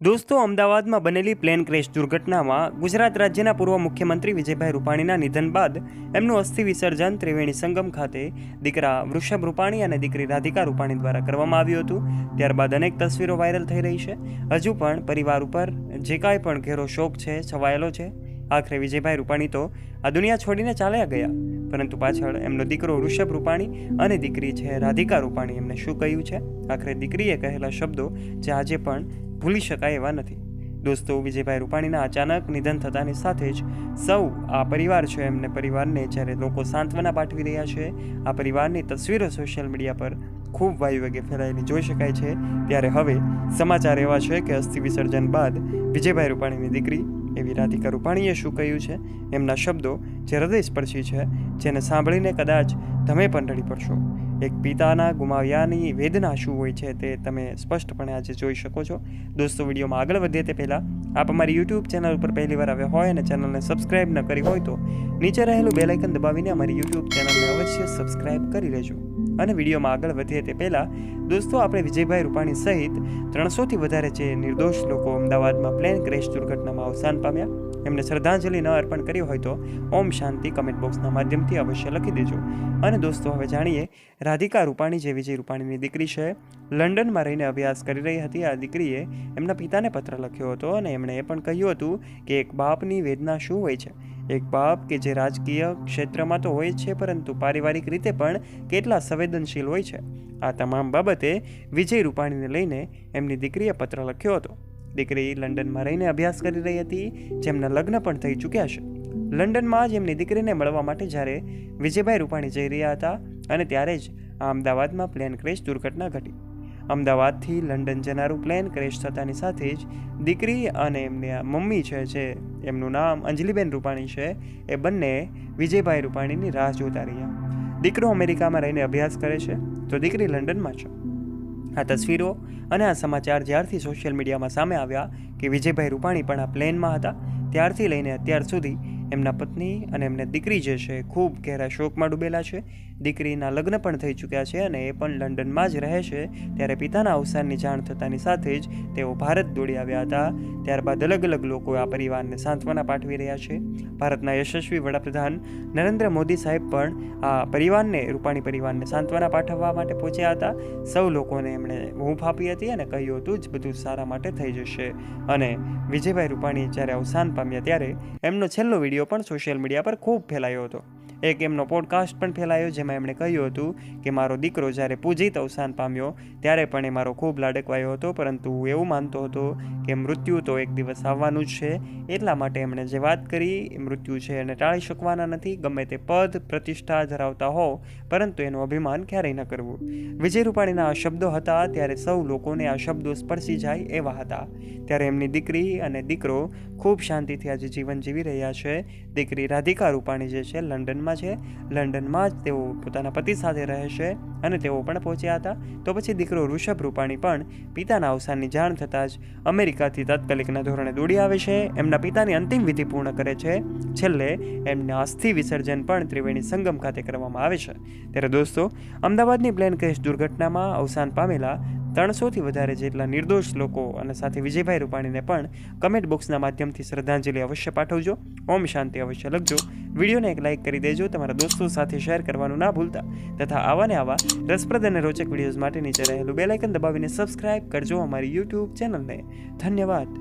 દોસ્તો, અમદાવાદમાં બનેલી પ્લેન ક્રેશ દુર્ઘટનામાં ગુજરાત રાજ્યના પૂર્વ મુખ્યમંત્રી વિજયભાઈ રૂપાણીના નિધન બાદ એમનું અસ્થિ વિસર્જન ત્રિવેણી સંગમ ખાતે દીકરા વૃષભ રૂપાણી અને દીકરી રાધિકા રૂપાણી દ્વારા કરવામાં આવ્યું હતું. ત્યારબાદ અનેક તસવીરો વાયરલ થઈ રહી છે. હજુ પણ પરિવાર ઉપર જે કાંઈ પણ ઘેરો શોક છે છવાયેલો છે. આખરે વિજયભાઈ રૂપાણી તો આ દુનિયા છોડીને ચાલ્યા ગયા, પરંતુ પાછળ એમનો દીકરો વૃષભ રૂપાણી અને દીકરી છે રાધિકા રૂપાણી એમને શું કહ્યું છે, આખરે દીકરીએ કહેલા શબ્દો જે આજે પણ ભૂલી શકાય એવા નથી. દોસ્તો, વિજયભાઈ રૂપાણીના અચાનક નિધન થતાની સાથે જ સૌ આ પરિવાર છે એમને પરિવારને જ્યારે લોકો સાંત્વના પાઠવી રહ્યા છે, આ પરિવારની તસવીરો સોશિયલ મીડિયા પર ખૂબ વાયુવેગે ફેલાયેલી જોઈ શકાય છે. ત્યારે હવે સમાચાર એવા છે કે અસ્થિ વિસર્જન બાદ વિજયભાઈ રૂપાણીની દીકરી એવી રાધિકા રૂપાણીએ શું કહ્યું છે, એમના શબ્દો જે હૃદયસ્પર્શી છે, જેને સાંભળીને કદાચ તમે પણ રડી પડશો. એક પિતાના ગુમાવ્યાની વેદના શું હોય છે તે તમે સ્પષ્ટપણે આજે જોઈ શકો છો. દોસ્તો, વિડીયોમાં આગળ વધીએ તે પહેલાં આપ અમારી યુટ્યુબ ચેનલ ઉપર પહેલીવાર આવ્યા હોય અને ચેનલને સબસ્ક્રાઇબ ન કરી હોય તો નીચે રહેલું બેલ આઇકન દબાવીને અમારી યુટ્યુબ ચેનલને અવશ્ય સબસ્ક્રાઇબ કરી લેજો. અને વિડીયોમાં આગળ વધીએ તે પહેલાં દોસ્તો, આપણે વિજયભાઈ રૂપાણી સહિત 300થી વધારે જે નિર્દોષ લોકો અમદાવાદમાં પ્લેન ક્રેશ દુર્ઘટનામાં અવસાન પામ્યા એમને શ્રદ્ધાંજલિ ન અર્પણ કરી હોય તો ઓમ શાંતિ કમેન્ટ બોક્સના માધ્યમથી અવશ્ય લખી દેજો. અને દોસ્તો, હવે જાણીએ રાધિકા રૂપાણી જે વિજય રૂપાણીની દીકરી છે, લંડનમાં રહીને અભ્યાસ કરી રહી હતી. આ દીકરીએ એમના પિતાને પત્ર લખ્યો હતો અને એમણે એ પણ કહ્યું હતું કે એક બાપની વેદના શું હોય છે. એક બાપ કે જે રાજકીય ક્ષેત્રમાં તો હોય જ છે, પરંતુ પારિવારિક રીતે પણ કેટલા સંવેદનશીલ હોય છે. આ તમામ બાબતે વિજય રૂપાણીને લઈને એમની દીકરીએ પત્ર લખ્યો હતો. દીકરી લંડનમાં રહીને અભ્યાસ કરી રહી હતી, જેમના લગ્ન પણ થઈ ચૂક્યા છે. લંડનમાં જ એમની દીકરીને મળવા માટે જ્યારે વિજયભાઈ રૂપાણી જઈ રહ્યા હતા અને ત્યારે જ આ અમદાવાદમાં પ્લેન ક્રેશ દુર્ઘટના ઘટી. અમદાવાદથી લંડન જનારું પ્લેન ક્રેશ થતાની સાથે જ દીકરી અને એમની મમ્મી છે, જે એમનું નામ અંજલિબેન રૂપાણી છે, એ બંને વિજયભાઈ રૂપાણીની રાહ જોતા રહ્યા. દીકરો અમેરિકામાં રહીને અભ્યાસ કરે છે તો દીકરી લંડનમાં છે. આ તસવીરો અને આ સમાચાર જ્યારથી સોશિયલ મીડિયામાં સામે આવ્યા કે વિજયભાઈ રૂપાણી પણ આ પ્લેનમાં હતા, ત્યારથી લઈને અત્યાર સુધી એમના પત્ની અને એમને દીકરી જે છે ખૂબ ગહેરા શોકમાં ડૂબેલા છે. દીકરીના લગ્ન પણ થઈ ચૂક્યા છે અને એ પણ લંડનમાં જ રહે છે. ત્યારે પિતાના અવસાનની જાણ થતાની સાથે જ તેઓ ભારત દોડી આવ્યા હતા. ત્યારબાદ અલગ અલગ લોકો આ પરિવારને સાંત્વના પાઠવી રહ્યા છે. ભારતના યશસ્વી વડાપ્રધાન નરેન્દ્ર મોદી સાહેબ પણ આ પરિવારને, રૂપાણી પરિવારને સાંત્વના પાઠવવા માટે પહોંચ્યા હતા. સૌ લોકોને એમણે હૂંફ આપી હતી અને કહ્યું હતું જ બધું સારા માટે થઈ જશે. અને વિજયભાઈ રૂપાણી જ્યારે અવસાન પામ્યા ત્યારે એમનો છેલ્લો વિડીયો પણ સોશિયલ મીડિયા પર ખૂબ ફેલાયો હતો. એક એમનો પોડકાસ્ટ પણ ફેલાયો જેમાં એમણે કહ્યું હતું કે મારો દીકરો જ્યારે પૂજિત અવસાન પામ્યો ત્યારે પણ એ મારો ખૂબ લાડકવાયો હતો, પરંતુ હું એવું માનતો હતો કે મૃત્યુ તો એક દિવસ આવવાનું જ છે. એટલા માટે એમણે જે વાત કરી એ મૃત્યુ છે એને ટાળી શકવાના નથી. ગમે તે પદ પ્રતિષ્ઠા ધરાવતા હો, પરંતુ એનું અભિમાન ક્યારેય ન કરવું. વિજય રૂપાણીના આ શબ્દો હતા ત્યારે સૌ લોકોને આ શબ્દો સ્પર્શી જાય એવા હતા. ત્યારે એમની દીકરી અને દીકરો ખૂબ શાંતિથી આજે જીવન જીવી રહ્યા છે. દીકરી રાધિકા રૂપાણી જે છે લંડનમાં છે. લંડનમાં જ તેઓ પોતાના પતિ સાથે રહે છે અને તેઓ પણ પહોંચ્યા હતા. તો પછી દીકરો વૃષભ રૂપાણી પણ પિતાના અવસાનની જાણ થતાં જ અમેરિકાથી તાત્કાલિકના ધોરણે દોડી આવે છે. એમના પિતાની અંતિમ વિધિ પૂર્ણ કરે છે. છેલ્લે એમના અસ્થિ વિસર્જન પણ ત્રિવેણી સંગમ ખાતે કરવામાં આવે છે. ત્યારે દોસ્તો, અમદાવાદની પ્લેન ક્રેશ દુર્ઘટનામાં અવસાન પામેલા 300થી વધારે જેટલા નિર્દોષ લોકો અને સાથે વિજયભાઈ રૂપાણીને પણ કમેન્ટ બોક્સના માધ્યમથી શ્રદ્ધાંજલિ અવશ્ય પાઠવજો. ઓમ શાંતિ અવશ્ય લખજો. વિડીયોને એક લાઇક કરી દેજો. તમારા દોસ્તો સાથે શેર કરવાનું ના ભૂલતા. તથા આવા ને આવા રસપ્રદ અને રોચક વિડીયોઝ માટે નીચે રહેલું બેલ આઇકન દબાવીને સબસ્ક્રાઇબ કરજો અમારી યુટ્યુબ ચેનલને. ધન્યવાદ.